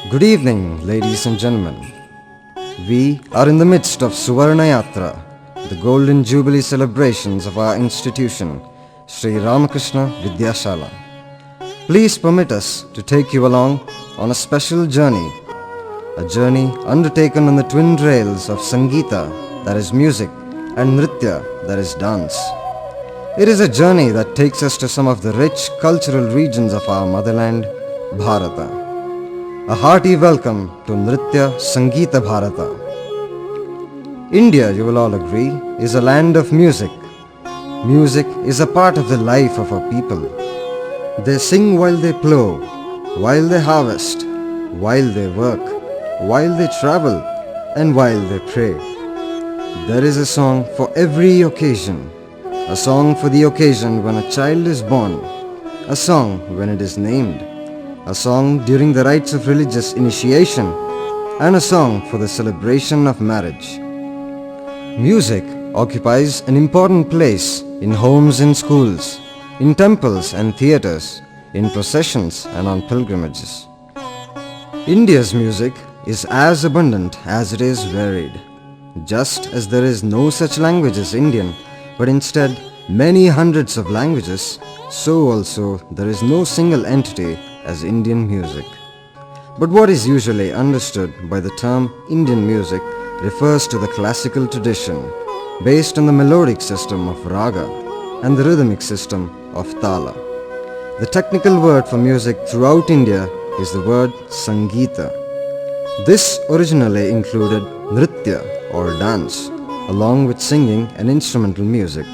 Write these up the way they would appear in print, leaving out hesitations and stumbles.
Good evening, ladies and gentlemen. We are in the midst of Suvarna Yatra, the golden jubilee celebrations of our institution, Sri Ramakrishna Vidyashala. Please permit us to take you along on a special journey, a journey undertaken on the twin rails of Sangeeta, that is music, and Nritya, that is dance. It is a journey that takes us to some of the rich cultural regions of our motherland, Bharata. A hearty welcome to Nritya Sangeeta Bharata. India, you will all agree, is a land of music. Music is a part of the life of our people. They sing while they plow, while they harvest, while they work, while they travel, and while they pray. There is a song for every occasion. A song for the occasion when a child is born, a song when it is named, a song during the rites of religious initiation, and a song for the celebration of marriage. Music occupies an important place in homes and schools, in temples and theatres, in processions and on pilgrimages. India's music is as abundant as it is varied. Just as there is no such language as Indian, but instead many hundreds of languages, so also there is no single entity as Indian music. But what is usually understood by the term Indian music refers to the classical tradition based on the melodic system of raga and the rhythmic system of tala. The technical word for music throughout India is the word Sangeeta. This originally included Nritya or dance, along with singing and instrumental music.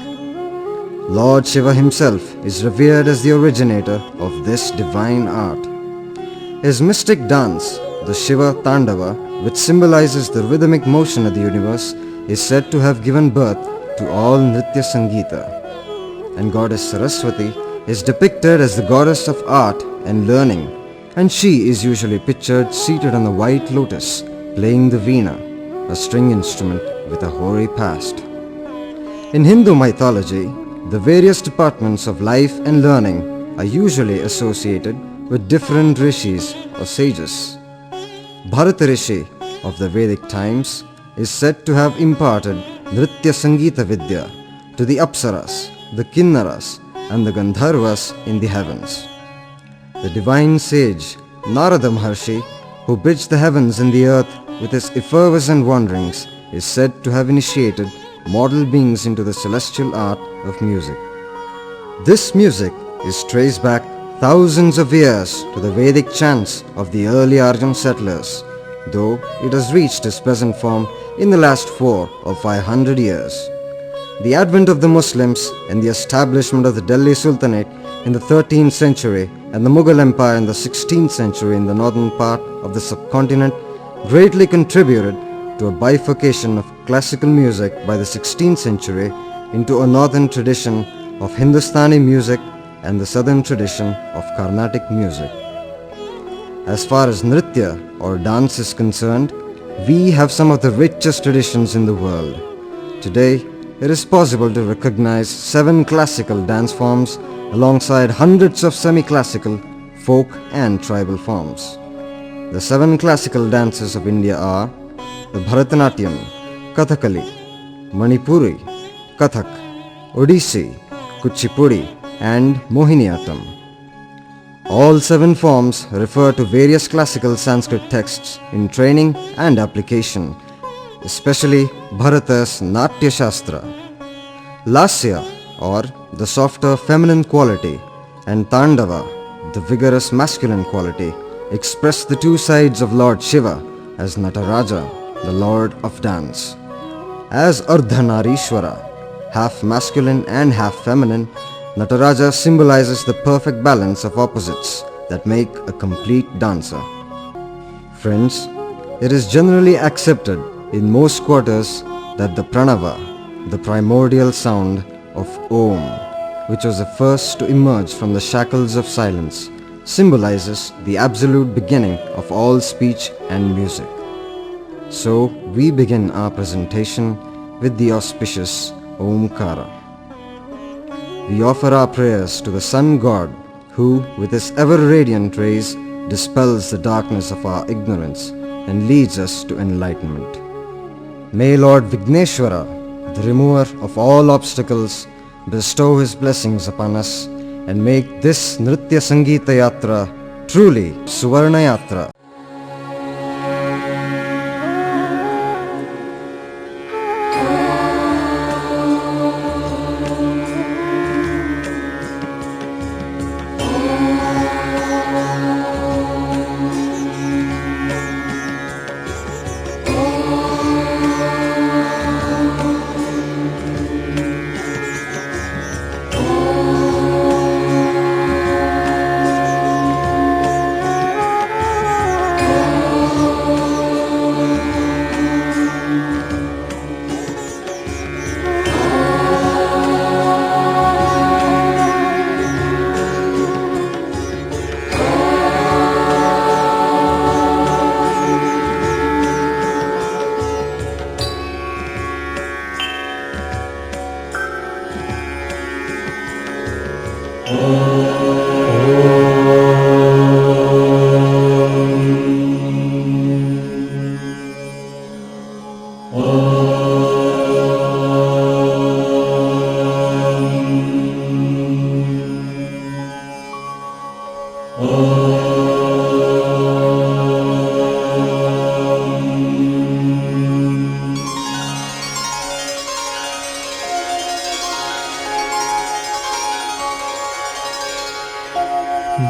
Lord Shiva himself is revered as the originator of this divine art. His mystic dance, the Shiva Tandava, which symbolizes the rhythmic motion of the universe, is said to have given birth to all Nritya Sangeeta. And goddess Saraswati is depicted as the goddess of art and learning, and she is usually pictured seated on the white lotus, playing the veena, a string instrument with a hoary past. In Hindu mythology, the various departments of life and learning are usually associated with different rishis or sages. Bharata Rishi of the Vedic times is said to have imparted Nritya Sangeeta Vidya to the Apsaras, the Kinnaras, and the Gandharvas in the heavens. The divine sage Narada Maharshi, who bridged the heavens and the earth with his effervescent wanderings, is said to have initiated mortal beings into the celestial art of music. This music is traced back thousands of years to the Vedic chants of the early Aryan settlers, though it has reached its present form in the last 400 or 500 years. The advent of the Muslims and the establishment of the Delhi Sultanate in the 13th century and the Mughal Empire in the 16th century in the northern part of the subcontinent greatly contributed to a bifurcation of classical music by the 16th century into a northern tradition of Hindustani music and the southern tradition of Carnatic music. As far as Nritya or dance is concerned, we have some of the richest traditions in the world. Today, it is possible to recognize 7 classical dance forms alongside hundreds of semi-classical, folk and tribal forms. The 7 classical dances of India are the Bharatanatyam, Kathakali, Manipuri, Kathak, Odissi, Kuchipudi and Mohiniyattam. All 7 forms refer to various classical Sanskrit texts in training and application, especially Bharata's Natya Shastra. Lasya, or the softer feminine quality, and Tandava, the vigorous masculine quality, express the 2 sides of Lord Shiva as Nataraja, the Lord of Dance. As Ardhanarishwara, half masculine and half feminine, Nataraja symbolizes the perfect balance of opposites that make a complete dancer. Friends, it is generally accepted in most quarters that the Pranava, the primordial sound of Om, which was the first to emerge from the shackles of silence, symbolizes the absolute beginning of all speech and music. So we begin our presentation with the auspicious Omkara. We offer our prayers to the Sun God, who with his ever-radiant rays dispels the darkness of our ignorance and leads us to enlightenment. May Lord Vigneshwara, the remover of all obstacles, bestow his blessings upon us and make this Nritya Sangeeta Yatra truly Suvarna Yatra.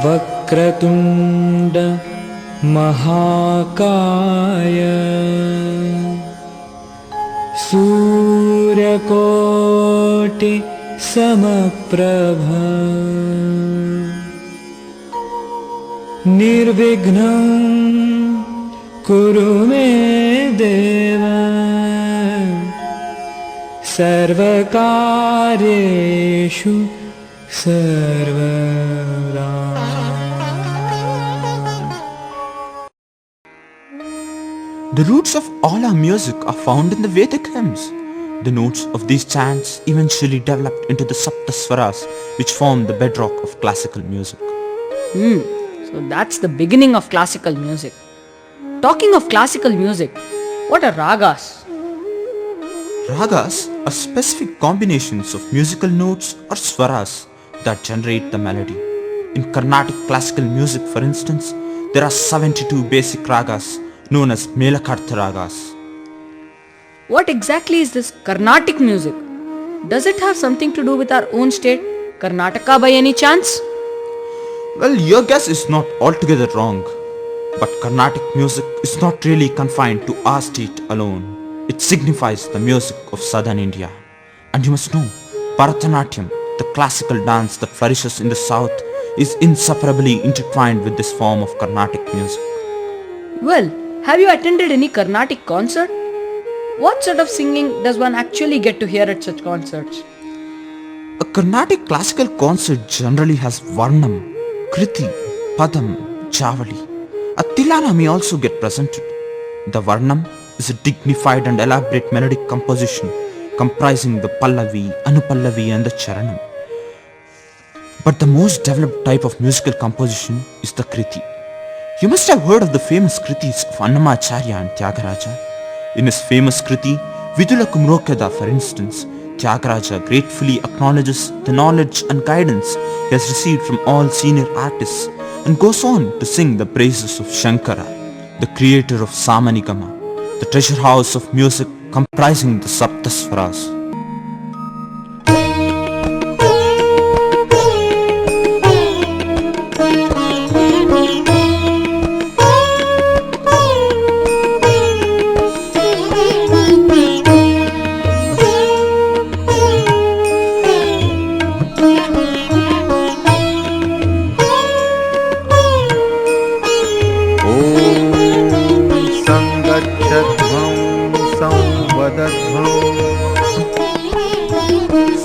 वक्रतुण्ड महाकाय सूर्यकोटि समप्रभ निर्विघ्नं कुरु मे देव सर्वकार्येषु सर्वदा. The roots of all our music are found in the Vedic hymns. The notes of these chants eventually developed into the Saptaswaras, which form the bedrock of classical music. So that's the beginning of classical music. Talking of classical music, what are ragas? Ragas are specific combinations of musical notes or swaras that generate the melody. In Carnatic classical music, for instance, there are 72 basic ragas known as Melakartha ragas. What exactly is this Carnatic music? Does it have something to do with our own state, Karnataka, by any chance? Well, your guess is not altogether wrong. But Carnatic music is not really confined to our state alone. It signifies the music of southern India. And you must know, Bharatanatyam, the classical dance that flourishes in the south, is inseparably intertwined with this form of Carnatic music. Well, have you attended any Carnatic concert? What sort of singing does one actually get to hear at such concerts? A Carnatic classical concert generally has Varnam, Kriti, Padam, Javali. A Tilana may also get presented. The Varnam is a dignified and elaborate melodic composition comprising the Pallavi, Anupallavi and the Charanam. But the most developed type of musical composition is the Kriti. You must have heard of the famous Kritis of Annamacharya and Tyagaraja. In his famous Kriti, Vidula Kumrokada, for instance, Tyagaraja gratefully acknowledges the knowledge and guidance he has received from all senior artists and goes on to sing the praises of Shankara, the creator of Samanigama, the treasure house of music comprising the Saptaswaras.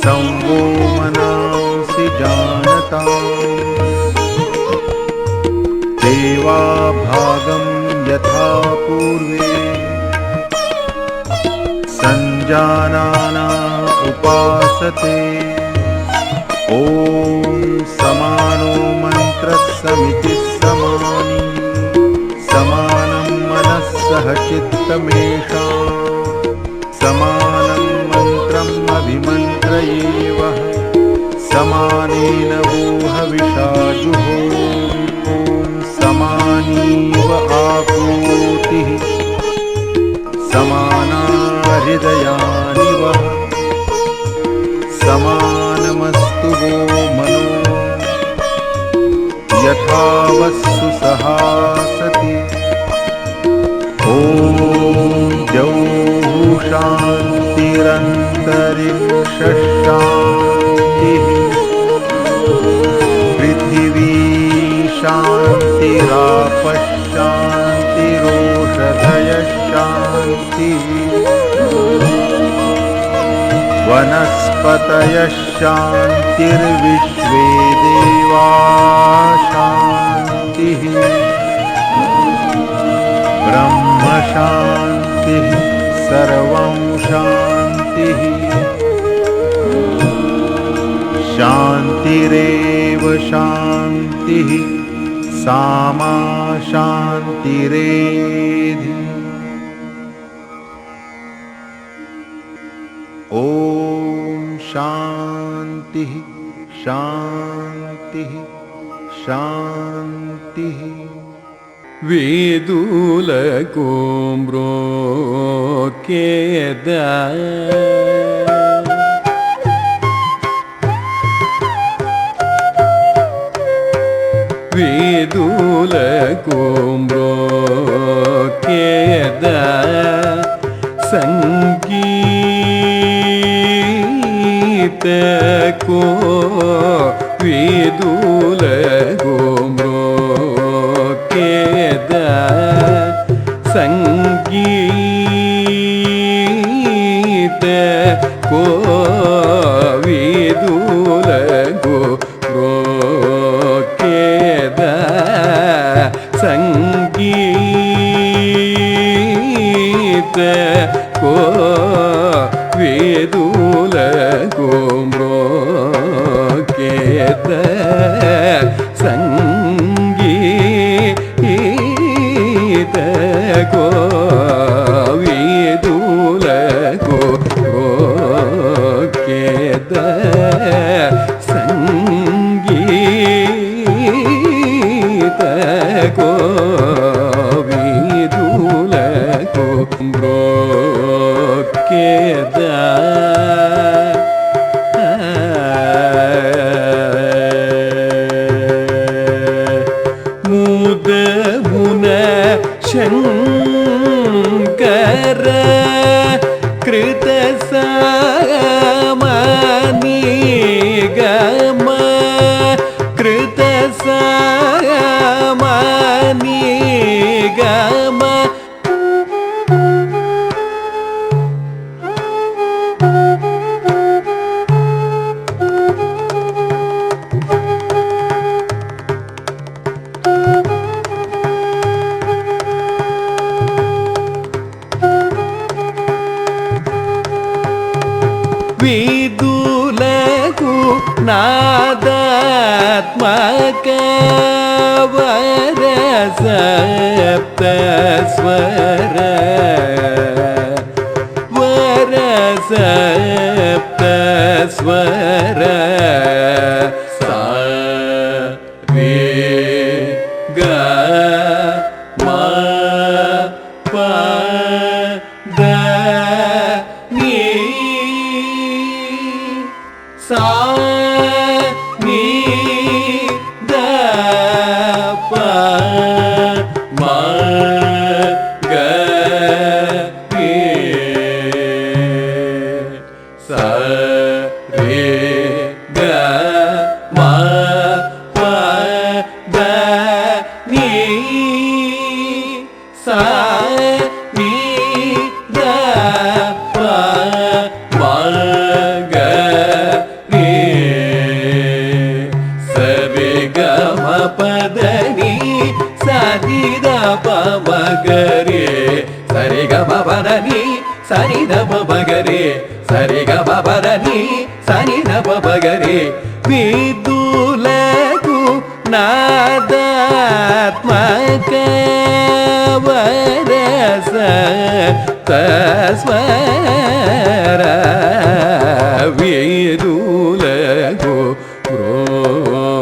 संवो मनांसि जानता देवा भागं यथा पूर्वे संजानाना उपासते ॐ समानो मंत्रः समितिः समानि सह चित्तमेषां समानं मन्त्रम् अभिमन्त्रयेव समानेन वोहविषा जुहोम ॐ समानीव आपूतिः समाना हृदयानि वः समानमस्तु वो मनो यथा वस्सु सहासति ॐ द्यौः शान्तिरन्तरिक्षः शान्तिः पृथिवी शान्तिरापः शान्तिरोषधयः शान्तिः वनस्पतयः शान्तिर्विश्वे देवाः शान्तिः ब्रह्म शान्तिः सर्वं शान्तिः शान्तिरेव शान्तिः सामा शान्तिरेधि ॐ शान्तिः शान्तिः शान्तिः వేదులకు మ్రోకేదా వేదులకు మ్రోకేదా సంగీతకో వేదులకు संगीत को विदुलगु रोकेद संगीत को विदुलगु रोकेद को विदुलको रोकेद संगीत को विदुलको रोकेद शंकर कृत समानि गम कृत समानि गम विदुलकु नादात्मक वर सप्त स्वर वर सप्त स्वर सा रे ग म प द नि सा नि द प म ग रे सा रे ग म प द नि सा नि द प म ग पदनी सरि द प म ग रे सरि ग म प द नि सरि द प म ग रे सरि ग म प द नि सरि द प म ग रे विदुलकु नादात्मक वर ಸ್ವರ ವಿದುಲಗು ರೋಕ್ಯದ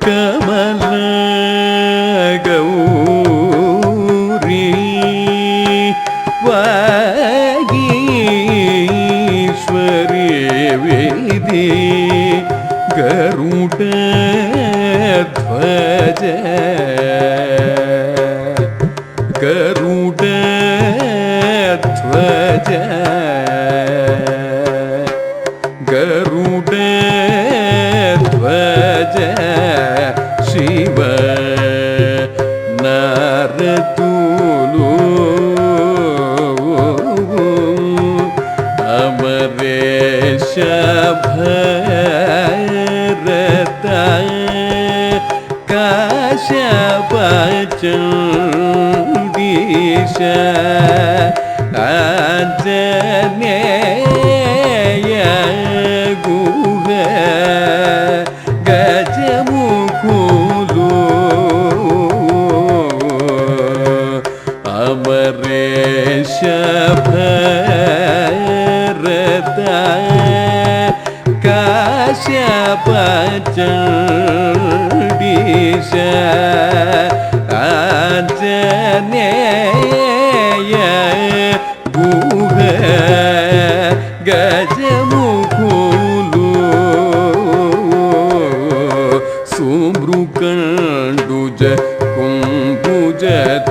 ಕಮಲ ಗೌರಿ ವಾಗೀಶ್ವರಿ ವೇದಿ ಗರುಡ ಧ್ವಜ ಗರುಡ ಧ್ವಜ ಗರುಡ ಧ್ವಜ ಶಿವ ನಾರದುಲು ಅಮರೇಶ ಭರತ ಕಾಶ್ಯಪ ಚಂಡೀಶ ಆಂಜನೇಯ ಗುಹ ಗಜಮುಖುಲು ಅಮರೇಶ ಭರತ ಕಾಶ್ಯಪ ಚಂಡೀಶ ಆಂಜನೇಯ ಗುಹ ಗಜಮುಖುಲು ಸುಮೃಕಂಡುಜ ಕುಂಭುಜ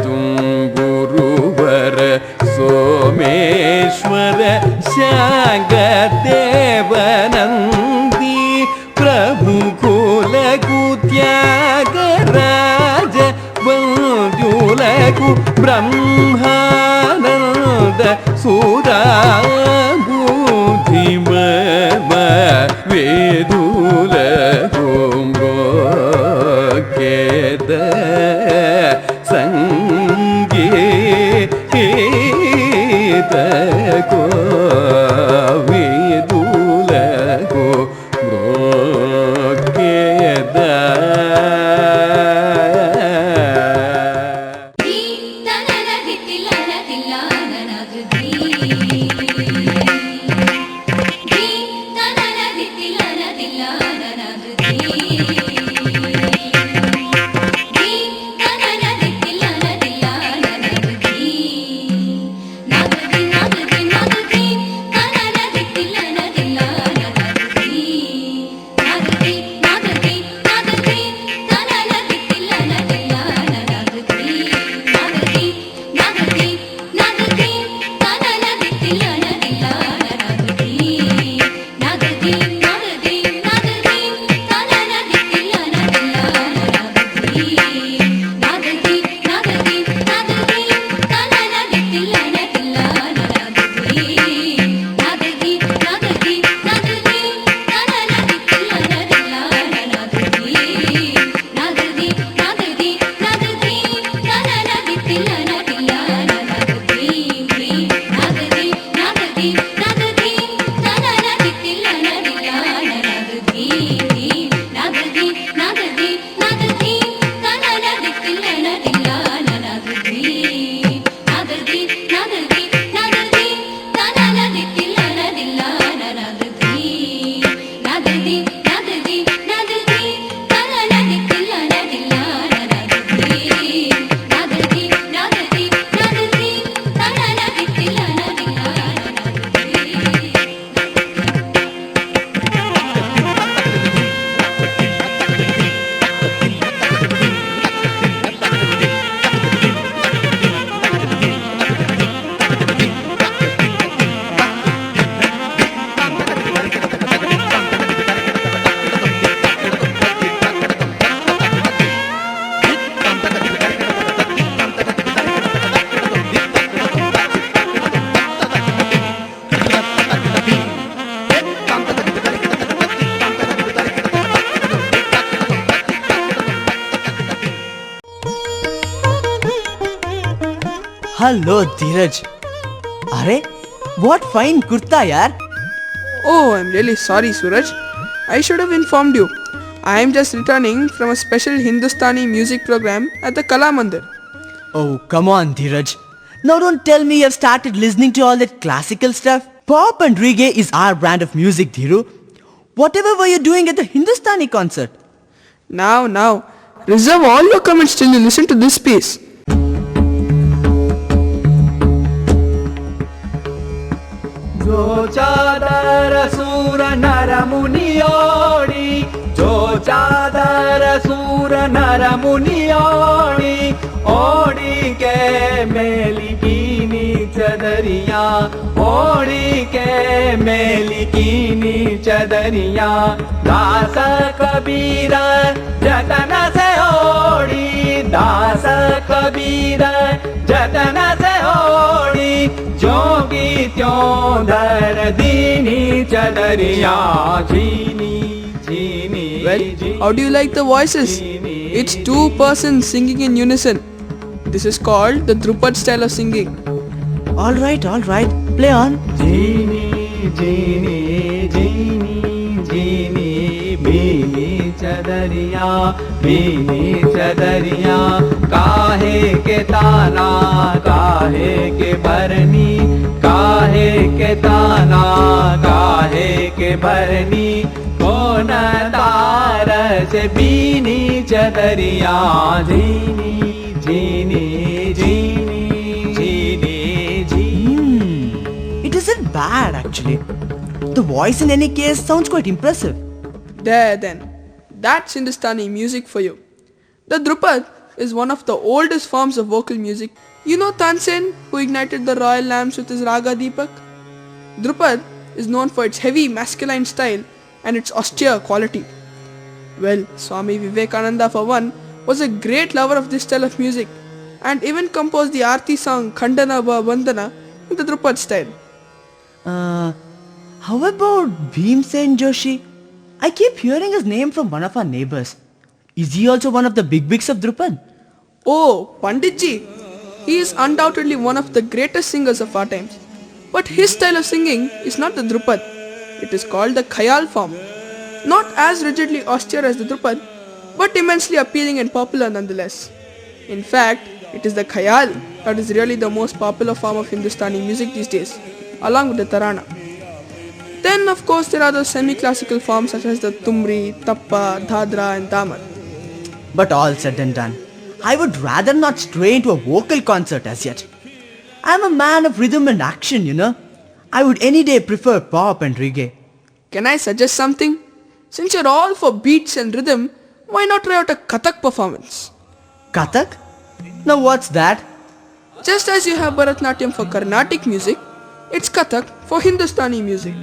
ತುಂಬುರುವರ ಸೋಮೇಶ್ವರ ಶಾಂಗದೇವನಂದಿ ಪ್ರಭು ಕುಲಕು ತ್ಯಾಗರಾಜ ಬಂಜುಲಕು ಬ್ರಹ್ಮಾನಂದ ಸುರಾಬುಧಿಮಮ ವೇದುಲಕು ಮ್ರೋಕ್ಯದ ಸಂಗೀತಕೋ ವೇದುಲಕು ಮ್ರೋಕ್ಯದ हेलो धीरज. अरे what fine kurta यार. Oh, I'm really sorry, Suraj. I should have informed you. I am just returning from a special Hindustani music program at the Kala Mandir. Oh, come on, Dheeraj. Now don't tell me you've started listening to all that classical stuff. Pop and reggae is our brand of music, Dhiru. Whatever were you doing at the Hindustani concert? Now, reserve all your comments till you listen to this piece. जो चादर सूर नर मुनियोड़ी जो चादर सूर नर मुनियोड़ी ओड़ी के मेली कीनी चदरिया ओड़ी के मेली कीनी चदरिया दास कबीर जतन से ओड़ी दास कबीर जतन से ओड़ी जोगी त्यों दर दीनी चदरिया झीनी झीनी. Well, how do you like the voices? It's two persons singing in unison. This is called the Drupad style of singing. Alright, play on. जीनी जीनी जीनी जीनी बीनी चदरिया काहे के ताना काहे के भरनी काहे के ताना काहे के भरनी कौन तार से बीनी चदरिया जीनी जीनी जीनी जीनी जीनी. It isn't bad actually. The voice in any case sounds quite impressive. There then, that's Hindustani music for you. The Drupad is one of the oldest forms of vocal music. You know Tansen, who ignited the royal lamps with his Raga Deepak? Drupad is known for its heavy masculine style and its austere quality. Well, Swami Vivekananda for one was a great lover of this style of music and even composed the Aarti song Khandana Va Vandana in the Drupad style. How about Bhimsen Joshi? I keep hearing his name from one of our neighbors. Is he also one of the big wigs of Drupad? Oh, Panditji! He is undoubtedly one of the greatest singers of our times. But his style of singing is not the Drupad. It is called the Khayal form. Not as rigidly austere as the Drupad, but immensely appealing and popular nonetheless. In fact, it is the Khayal that is really the most popular form of Hindustani music these days, along with the Tarana. Then of course there are the semi-classical forms such as the Tumri, Tappa, Dhadra and Damar. But all said and done, I would rather not stray into a vocal concert as yet. I am a man of rhythm and action, you know. I would any day prefer pop and reggae. Can I suggest something? Since you're all for beats and rhythm, why not try out a Kathak performance? Kathak? Now what's that? Just as you have Bharatnatyam for Carnatic music, it's Kathak for Hindustani music.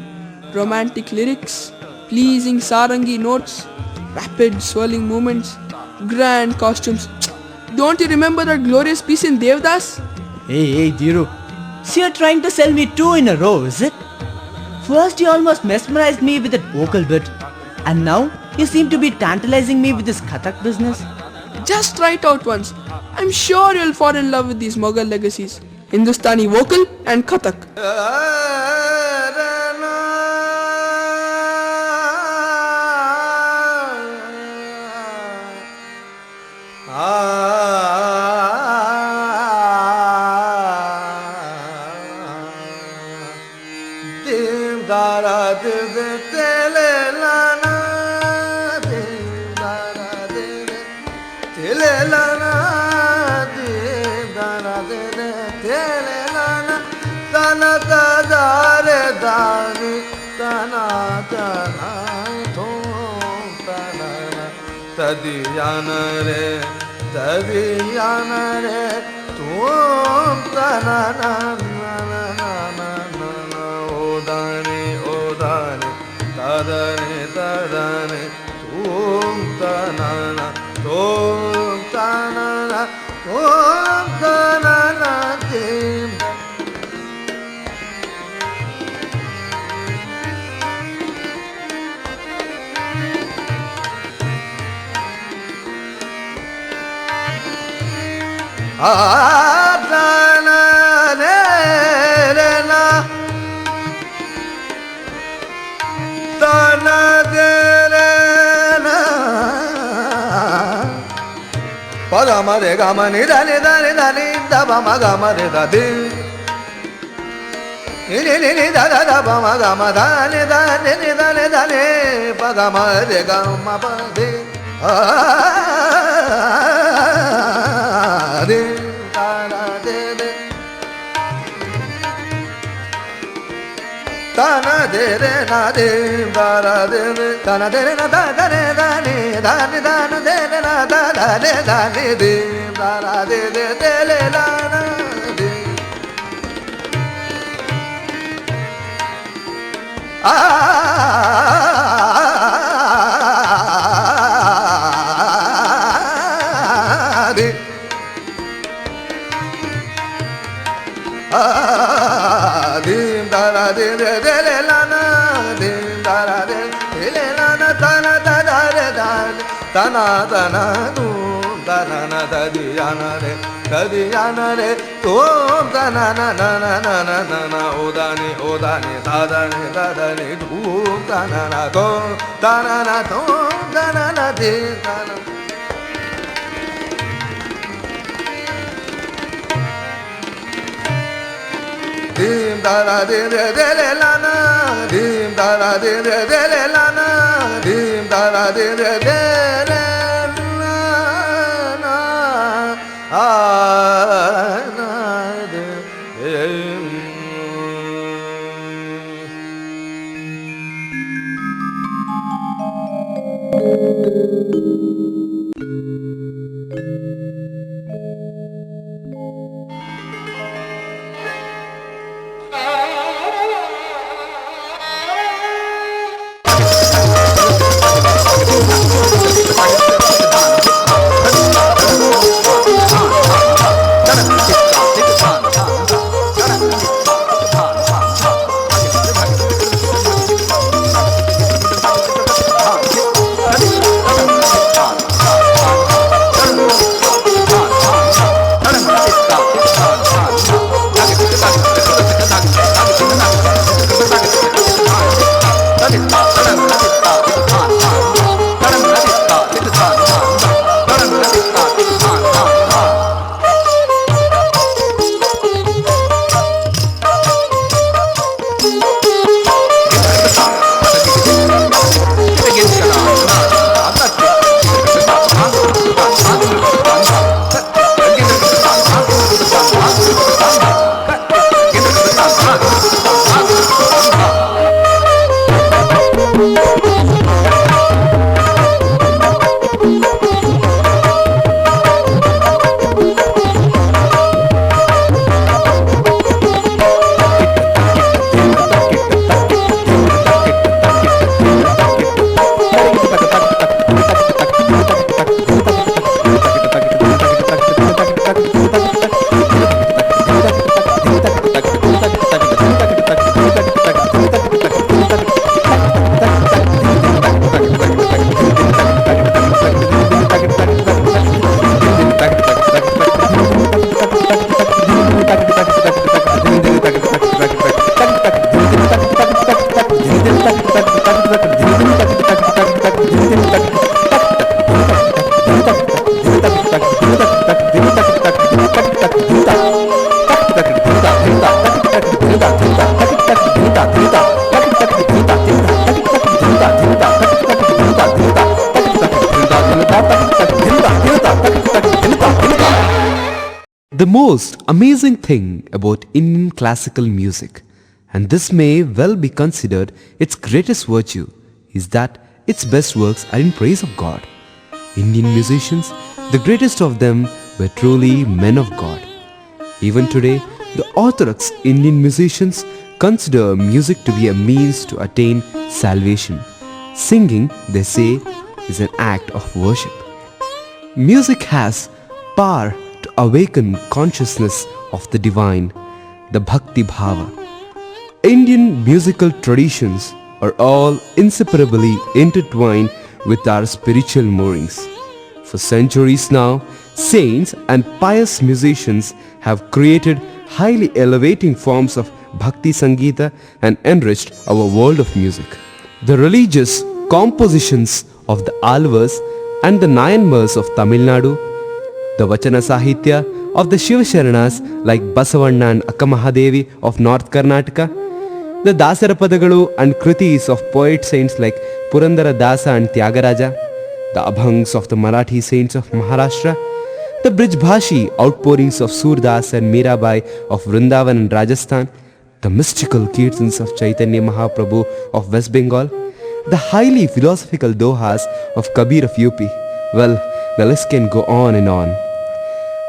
Romantic lyrics, pleasing sarangi notes, rapid swirling movements, grand costumes. Don't you remember that glorious piece in Devdas? Hey, Dhiru. So you're trying to sell me two in a row, is it? First you almost mesmerized me with that vocal bit. And now you seem to be tantalizing me with this Kathak business. Just try it out once. I'm sure you'll fall in love with these Mughal legacies. Hindustani vocal and Kathak. तदियाना रे तुम तना ना ना ना ना ना ना ओ दाने तदने तुम तना ना तेम. ga ma re ga ma ni da ni da ba ma ga ma re da di ni da da ba ma ga ma da ni da ni pa ga ma re ga ma pa di di da da de ta na de re na de da ra de ta na de re na da re da ni da na de re na da de da ni de da ra de le la na de de dim da ra de le la na dim da ra de le la na ta na da re da ta na du da na da di ya na re tu da na o da ni da ni du da na to da na to da na di da na dim da ra de le la na dim da ra de le la na dim da ra de le na na de The most amazing thing about Indian classical music, and this may well be considered its greatest virtue, is that its best works are in praise of God. Indian musicians, the greatest of them, were truly men of God. Even today, the orthodox Indian musicians consider music to be a means to attain salvation. Singing, they say, is an act of worship. Music has power to awaken consciousness of the divine, the Bhakti Bhava. Indian musical traditions are all inseparably intertwined with our spiritual moorings. For centuries now, saints and pious musicians have created highly elevating forms of Bhakti Sangeeta and enriched our world of music. The religious compositions of the Alvars and the Nayanmars of Tamil Nadu, The Vachana Sahitya of the Shiva Sharanas like Basavanna and Akkamahadevi of North Karnataka, the Dasara Padagalu and Kritis of poet saints like Purandara Dasa and Tyagaraja, the Abhangs of the Marathi saints of Maharashtra, the Brijbhashi outpourings of Surdas and Mirabai of Vrindavan and Rajasthan, the mystical kirtans of Chaitanya Mahaprabhu of West Bengal, the highly philosophical dohas of Kabir of UP. Well, the list can go on and on.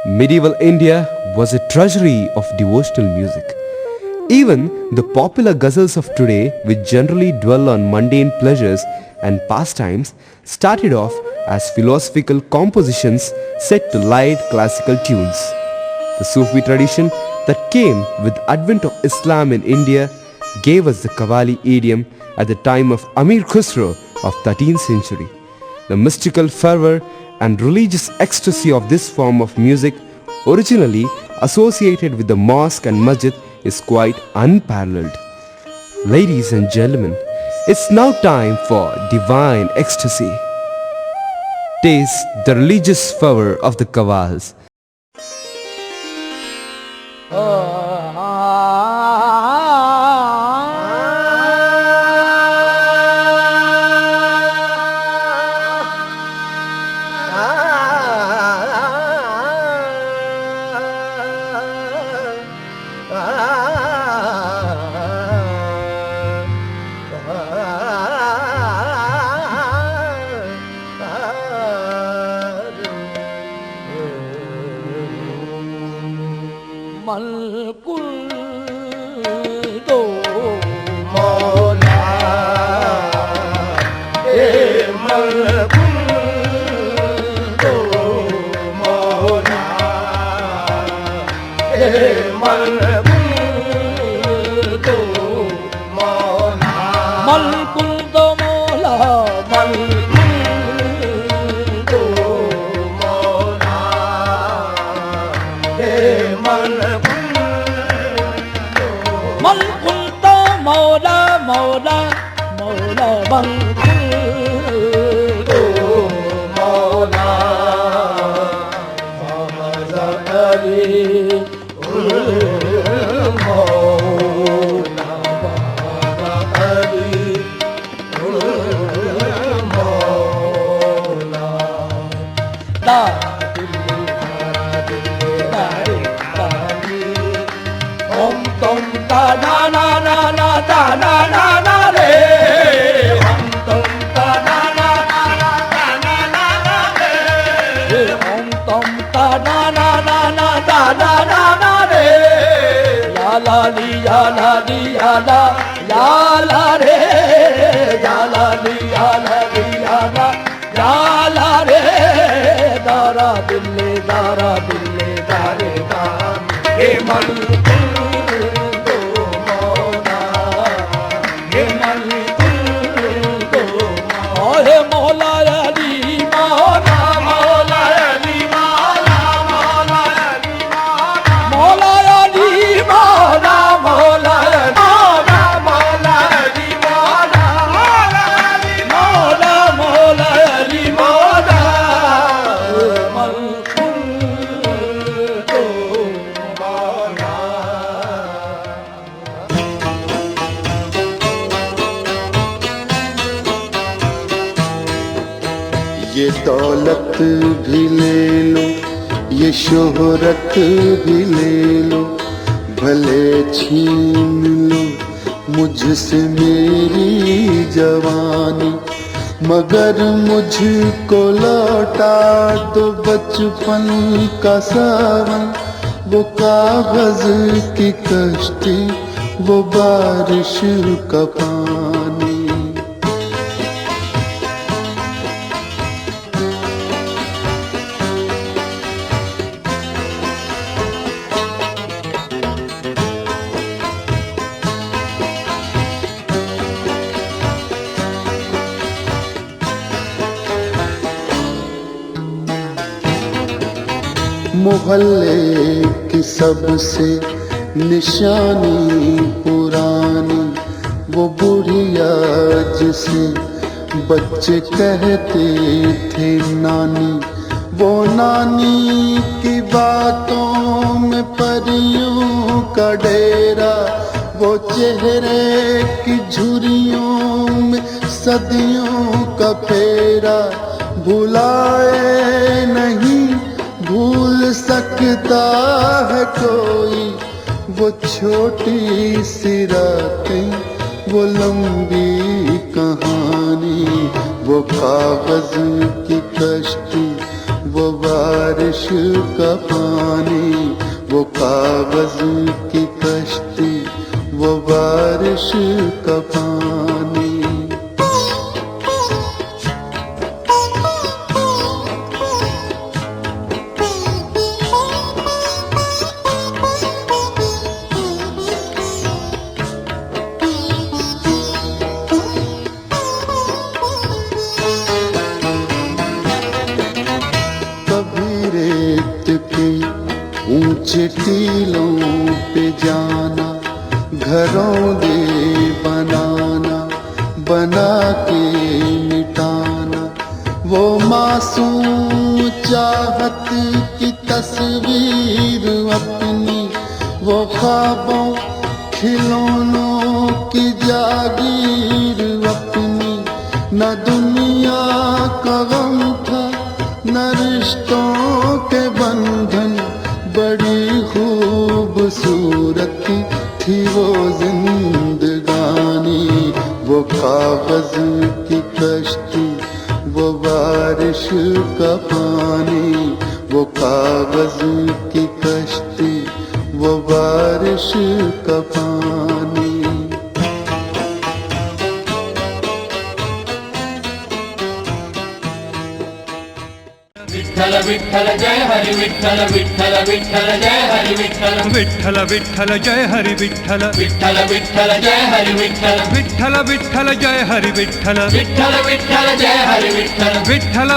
Medieval India was a treasury of devotional music. Even the popular ghazals of today, which generally dwell on mundane pleasures and pastimes, started off as philosophical compositions set to light classical tunes. The Sufi tradition that came with the advent of Islam in India gave us the Qawwali idiom at the time of Amir Khusro of 13th century. The mystical fervor and religious ecstasy of this form of music, originally associated with the mosque and masjid, is quite unparalleled. Ladies and gentlemen, it's now time for divine ecstasy. Taste the religious fervor of the Qawwals. ये दौलत भी ले लो, ये शोहरत भी ले लो, भले छीन लो मुझसे मेरी जवानी, मगर मुझको लौटा दो बचपन का सावन, वो कागज की कश्ती, वो बारिश का पानी। मोहल्ले की सबसे निशानी पुरानी, वो बुढ़िया जिसे बच्चे कहते थे नानी, वो नानी की बातों में परियों का डेरा, वो चेहरे की झुर्रियों में सदियों का फेरा, भुलाए नहीं भूल सकता है कोई वो छोटी सी रातें, वो लंबी कहानी, वो कागज की कश्ती, वो बारिश का पानी, वो कागज की कश्ती, वो बारिश का पानी। ऊंचे टीलों पे जाना, घरों दे बनाना, बना के मिटाना, वो मासूम चाहत की तस्वीर अपनी, वो ख्वाबों खिलौनों की जागीर अपनी, न दुनिया का गम था न रिश्तों के बंधन, बड़ी खूबसूरत थी वो जिंदगानी, वो कागज की कश्ती, वो बारिश का पानी, वो कागज की कश्ती, वो बारिश का पानी। विठ्ठल विठ्ठल जय हरि विठ्ठल, विठ्ठल विठ्ठल जय हरि विठ्ठल, विठ्ठल विठ्ठल जय हरि विठ्ठल, विठ्ठल विठ्ठल जय हरि विठ्ठल, विठ्ठल विठ्ठल जय हरि विठ्ठल, विठ्ठल विठ्ठल जय हरि विठ्ठल, विठ्ठल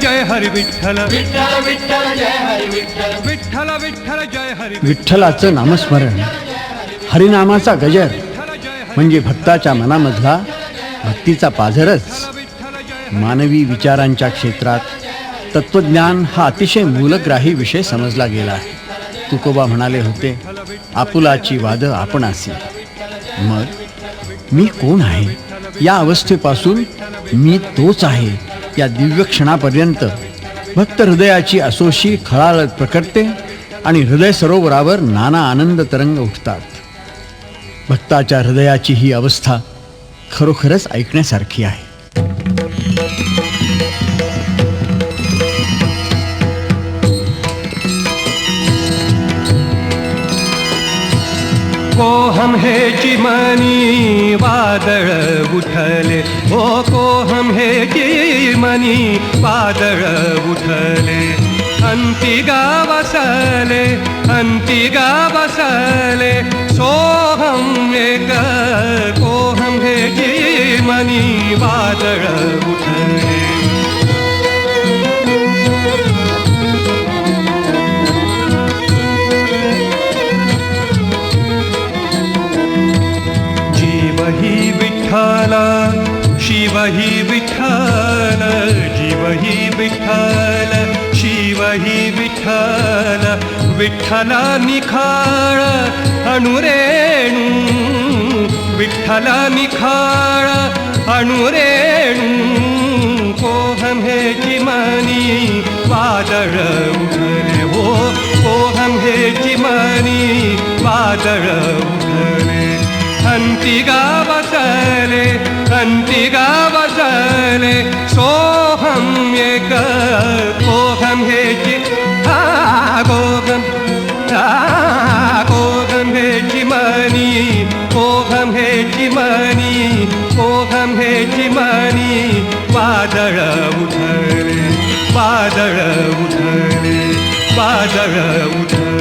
जय हरि विठ्ठल, विठ्ठल विठ्ठल जय हरि विठ्ठल, विठ्ठल विठ्ठल जय हरि। विठ्ठलाचं नामस्मरण, हरिनामाचा गजर म्हणजे भक्ताच्या मनामधला भक्तीचा पाझरच. मानवी विचारांच्या क्षेत्रात तत्वज्ञान हा अतिशय मूलग्राही विषय समजला गेला आहे. तुकोबा म्हणाले होते, आपुलाची वाद आपणासी. मग मी कोण आहे या अवस्थेपासून मी तोच आहे या दिव्य क्षणापर्यंत भक्त हृदयाची असोशी खळाळत प्रकटते आणि हृदय सरोवरावर नाना आनंद तरंग उठतात. भक्ताच्या हृदयाची ही अवस्था खरोखरच ऐकण्यासारखी आहे. कोहम हे चिमनी वादळ उठले, ओ कोहम हे चिमनी वादळ उठले, अंती गावसले, अंती गावसले, सोहम एक कोहम हे चिमनी वादळ उठले. ही विठ्ठल शिव ही विठ्ठल, जीव ही विठ्ठल शिव ही विठ्ठल, विठ्ठला निखाळ अणुरेणू, विठ्ठला निखाळ अणुरेणू, कोहम हे चिमनी वादळ उठले, हो कोहम हे चिमनी वादळ उठले, अंती गावसले, अंती गावसले, सोहम एक कोहम हे गोगम, कोहम हे चिमनी, कोहम हे चिमनी, कोहम हे चिमनी वादळ उठले, वादळ उठले, वादळ उठले.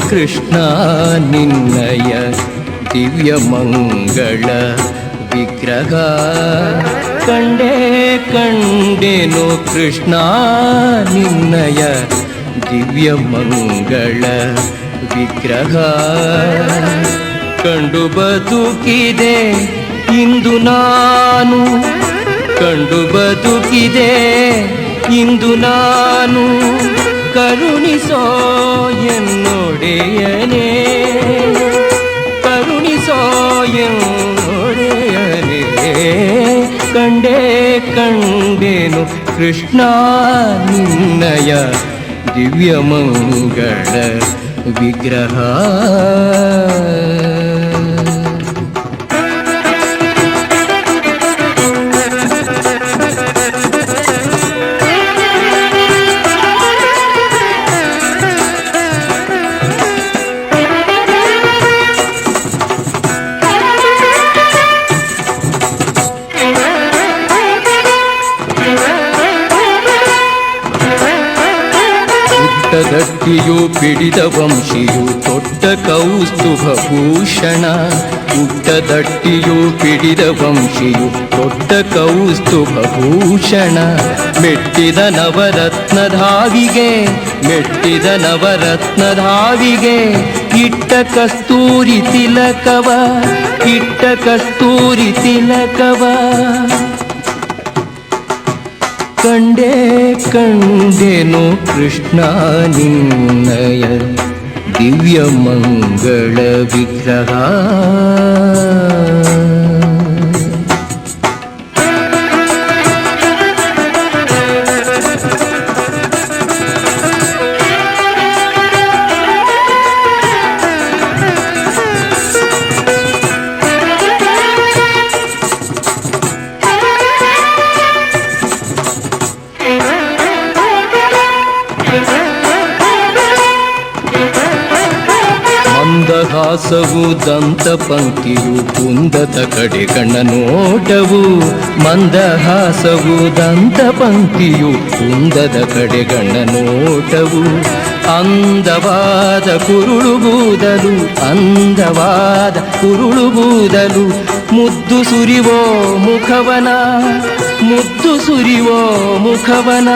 ಕೃಷ್ಣ ನಿನ್ನಯ ದಿವ್ಯ ಮಂಗಳ ವಿಗ್ರಹ ಕಂಡೆನು ಕೃಷ್ಣ ನಿನ್ನಯ ದಿವ್ಯ ಮಂಗಳ ವಿಗ್ರಹ ಕಂಡು ಬದುಕಿದೆ ಇಂದು ನಾನು ಕಂಡು ಬದುಕಿದೆ ಇಂದು ನಾನು ಕರುಣಿಸೋ ಎನ್ನೊಡೆಯನೇ ಕರುಣಿಸೋ ಎನ್ನೊಡೆಯನೇ ಕಂಡೆನು ಕೃಷ್ಣ ನಿನ್ನಯ ದಿವ್ಯ ಮಂಗಳ ವಿಗ್ರಹ ದಟ್ಟಿಯು ಪಿಡಿದ ವಂಶಿಯು ತೊಟ್ಟ ಕೌಸ್ತುಭ ಭೂಷಣ ಉಟ್ಟದಟ್ಟಿಯು ಪಿಡಿದ ವಂಶಿಯು ತೊಟ್ಟ ಕೌಸ್ತುಭ ಭೂಷಣ ಮೆಟ್ಟಿದ ನವರತ್ನಧಾವಿಗೆ ಮೆಟ್ಟಿದ ನವರತ್ನಧಾವಿಗೆ ಇಟ್ಟ ಕಸ್ತೂರಿ ತಿಲಕವ ಇಟ್ಟ ಕಸ್ತೂರಿ ತಿಲಕವ ಕಂಡೆನು ಕೃಷ್ಣ ನಿನ್ನಯ ದಿವ್ಯ ಮಂಗಳ ವಿಗ್ರಹ ಮಂದಹಾಸವು ದಂತ ಪಂಕ್ತಿಯು ಕುಂದದ ಕಡೆ ಕಣ್ಣ ನೋಟವು ಮಂದಹಾಸವು ದಂತ ಪಂಕ್ತಿಯು ಕುಂದದ ಕಡೆ ಗಣ್ಣ ನೋಟವು ಅಂದವಾದ ಕುರುಳು ಬೂದಲು ಅಂದವಾದ ಕುರುಳು ಬೂದಲು ಮುದ್ದು ಸುರಿವೋ ಮುಖವನ ಮುದ್ದು ಸುರಿವೋ ಮುಖವನ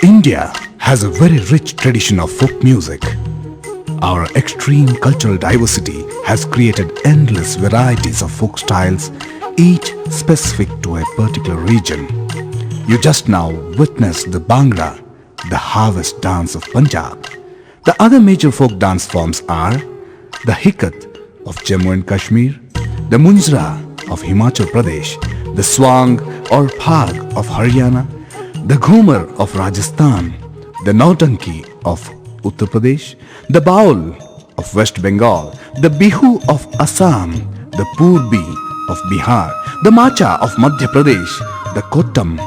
India has a very rich tradition of folk music. Our extreme cultural diversity has created endless varieties of folk styles, each specific to a particular region. You just now witnessed the Bhangra, the harvest dance of Punjab. The other major folk dance forms are the Hikat of Jammu and Kashmir, the Munjra of Himachal Pradesh, the Swang or Phag of Haryana, the Ghumar of Rajasthan, the Nautanki of Uttar Pradesh, the Baul of West Bengal, the Bihu of Assam, the Purbi of Bihar, the Macha of Madhya Pradesh, the Kottam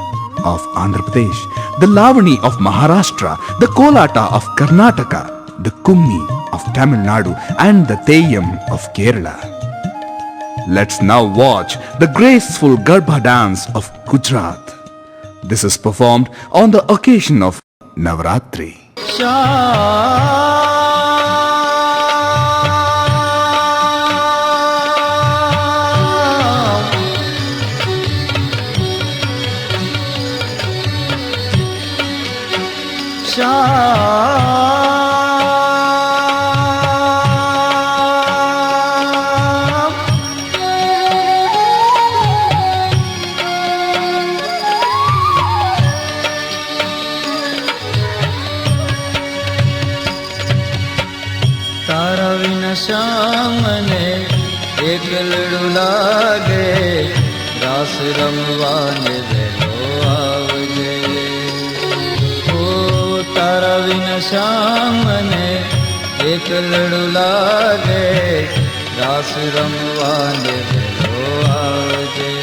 of Andhra Pradesh, the Lavani of Maharashtra, the Kolata of Karnataka, the Kummi of Tamil Nadu, and the Teyyam of Kerala. Let's now watch the graceful Garbha dance of Gujarat. This is performed on the occasion of Navaratri. तारा विना श्याम ने एक लड़ू लागे रास रमवाने वेलो आवजे ओ तारा विना श्याम ने एक लड़ू लागे रास रमवाने वेलो आवजे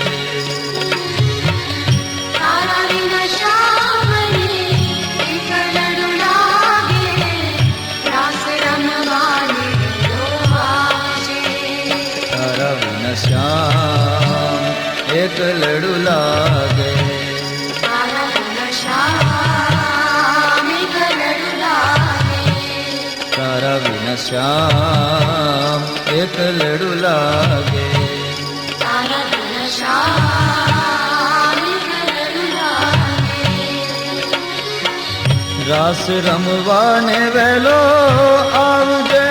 श्याम एक लड़ू लागे तारा बिना श्याम एक लड़ू लागे रास रमवाने वेलो आवजे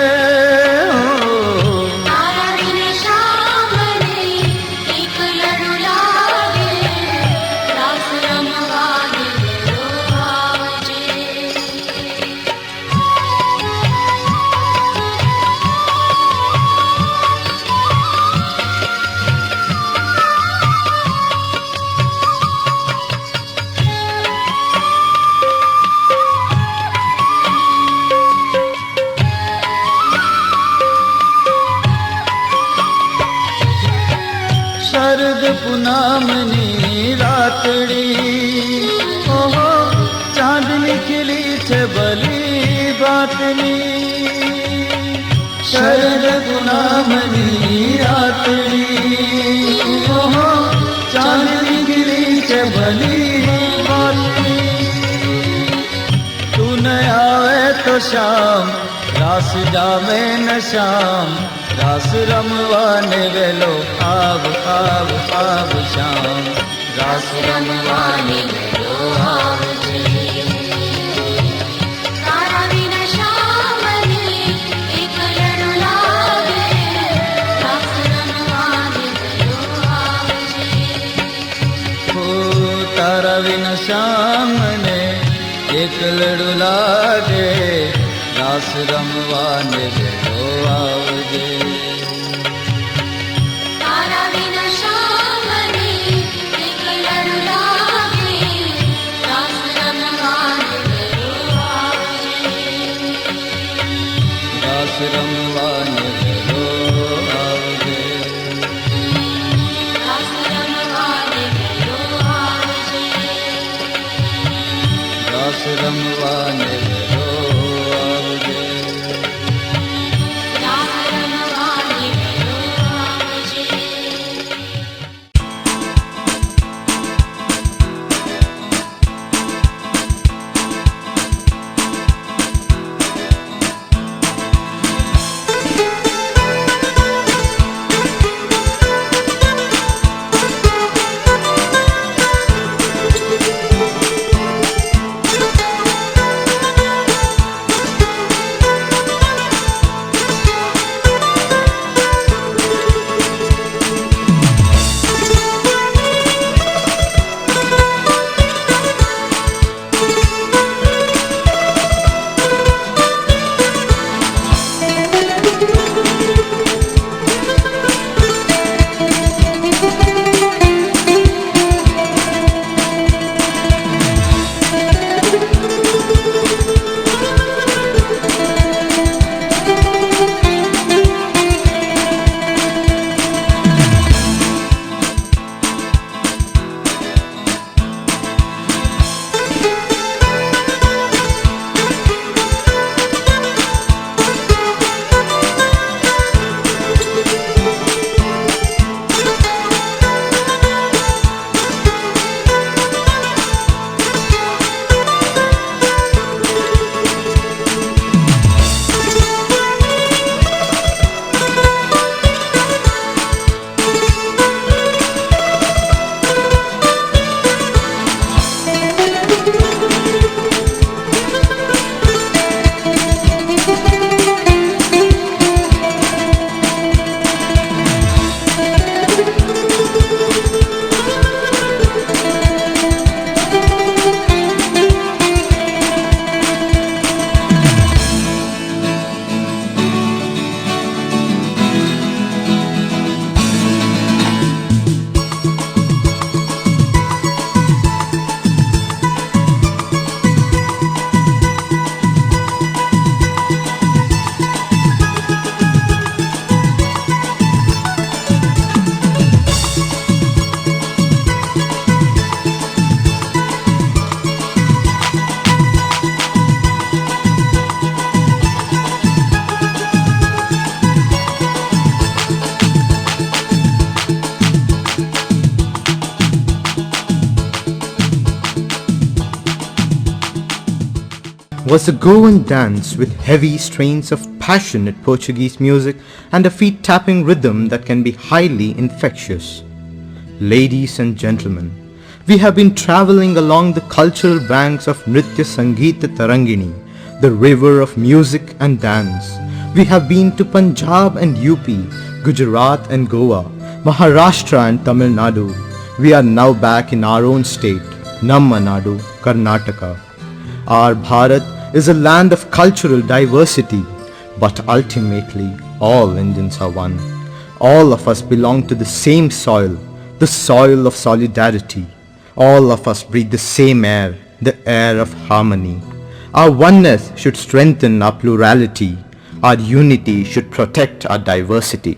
शरद पुनामनी रातड़ी ओहो चांदनी खिली छे भली बातनी शरद पुनामनी रातड़ी ओहो चांदनी खिली छे भली बातनी तू न आवे तो शाम रास जावे न शाम रास रमवाने वेलो आव आव आव शाम रास रमवाने वेलो आव तारा बिना श्याम ने एक लड़ू लागे रास रमवाने वेलो आव ओ तारा बिना श्याम ने एक लड़ू लागे रास रमवाने वेलो आवजे तारा बिना श्याम ने एक लड़ू लागे रास रमवाने वेलो आवजे रास रमवाने वेलो आवजे रास रमवाने वेलो आवजे रास रमवाने was the Goan dance with heavy strains of passionate Portuguese music and a feet-tapping rhythm that can be highly infectious. Ladies and gentlemen, we have been traveling along the cultural banks of Nritya Sangeeta Tarangini, the river of music and dance. We have been to Punjab and UP, Gujarat and Goa, Maharashtra and Tamil Nadu. We are now back in our own state, Namma Nadu, Karnataka. Our Bharat is a land of cultural diversity, but ultimately all Indians are one. All of us belong to the same soil, the soil of solidarity. All of us breathe the same air, the air of harmony. Our oneness should strengthen our plurality. Our unity should protect our diversity.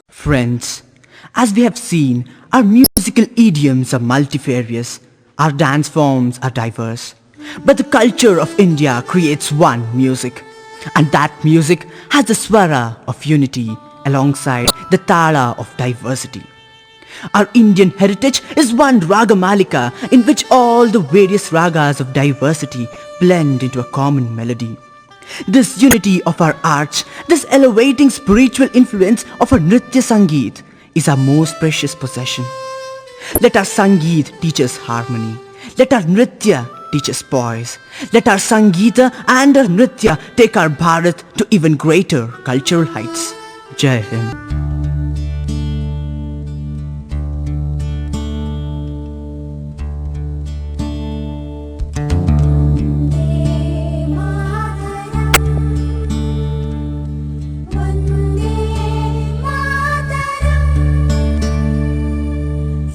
Friends, as we have seen, our musical idioms are multifarious, our dance forms are diverse, but the culture of India creates one music, and that music has the swara of unity alongside the tala of diversity. Our Indian heritage is one Ragamalika in which all the various ragas of diversity blend into a common melody. This unity of our arts, this elevating spiritual influence of our Nritya Sangeet is our most precious possession. Let our Sangeet teach us harmony. Let our Nritya teach us poise. Let our Sangeeta and our Nritya take our Bharat to even greater cultural heights. Jai Hind.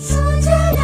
Sasya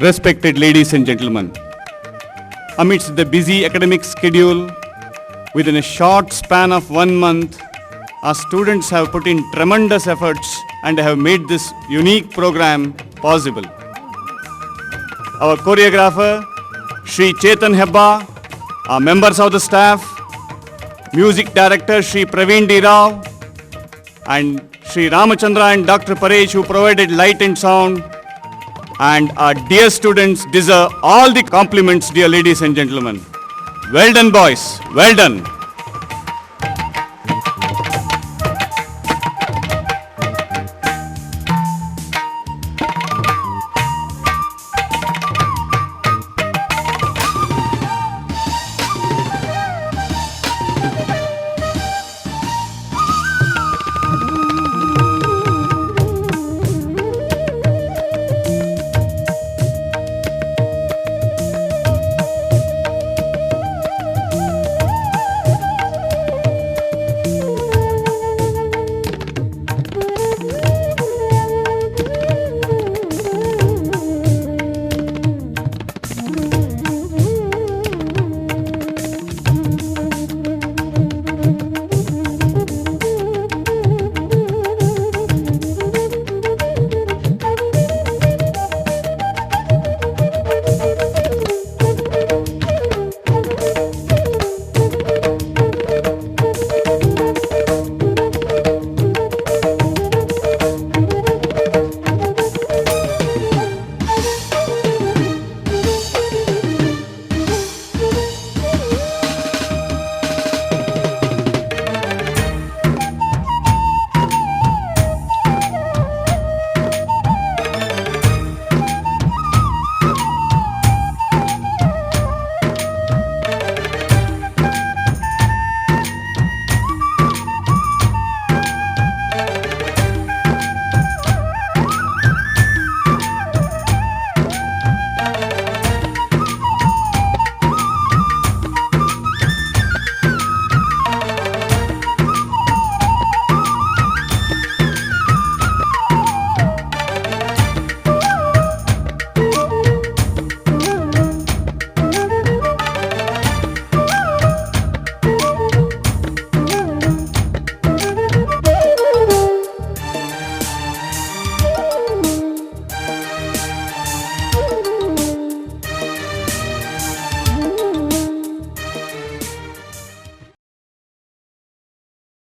Respected ladies and gentlemen, amidst the busy academic schedule, within a short span of 1 month, our students have put in tremendous efforts and have made this unique program possible. Our choreographer, Shri Chetan Hebba, our members of the staff, music director Shri Praveen D. Rao, and Shri Ramachandra and Dr. Paresh who provided light and sound, and our dear students deserve all the compliments, dear ladies and gentlemen. Well done, boys. Well done.